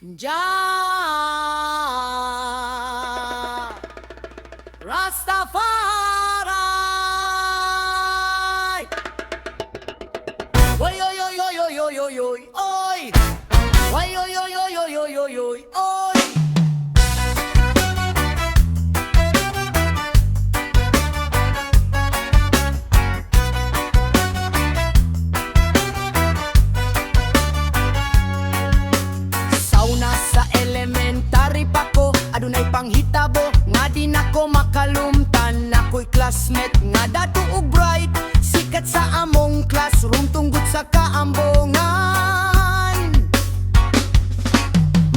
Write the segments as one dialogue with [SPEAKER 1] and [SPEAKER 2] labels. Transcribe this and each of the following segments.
[SPEAKER 1] Jah Rastafari. Oy oy oy oy oy oy oy oy oy. Oy oy oy oy oy oy oy oy oy. Sauna sa elementary pa ko, adunay panghitabo nga di nako makalumtan. Ako'y classmate nga dato og bright, sikat sa among classroom tungod sa kaambongan.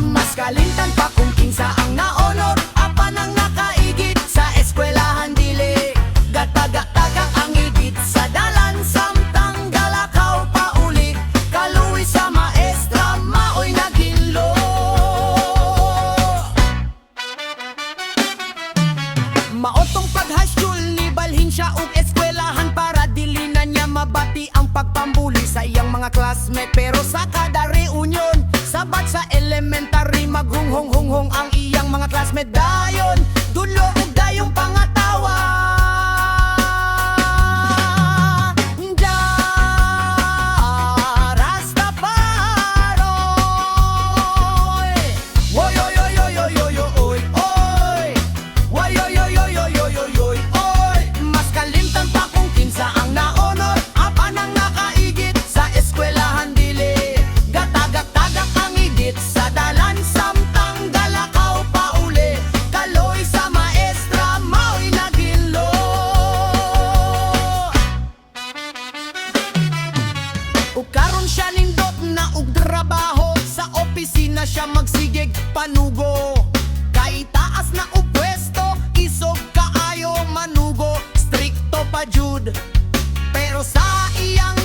[SPEAKER 1] Mas kalintan pa kung kinsa ang na-honor, apan ang nakaigit sa eskwelahan dili. Gataga-taga ang igit sa dalan, samtang galakaw pauli, kaluwi sa maestra, maoy naginlo. Maotong pag-high school, nibalhin siya og eskwelahan para dili na niya mabati ang pagpambuli sa iyang mga classmate. Pero sa kada reunion, sabat sa elementary, maghunghong-hunghong ang iyang mga classmate. Dayon, dulo ug dayong pangatawa. Jah Rastafari. Oy oy oy oy oy oy oy oy. Oy oy oy oy oy oy oy oy oy. Mas kalimtan pa kung kinsa ang na-honor, apan ang nakaigit sa eskwelahan dili. Gatagak-tagak ang igit sa dalan, samtang galakaw pauli, kaloy sa maestra, maoy naginlo. Ug karon siya nindot na og trabaho, sa opisina siya magsigig panugo. Kay taas na og pwesto, isog kaayo manugo, strikto pa jud. Pero sa iyang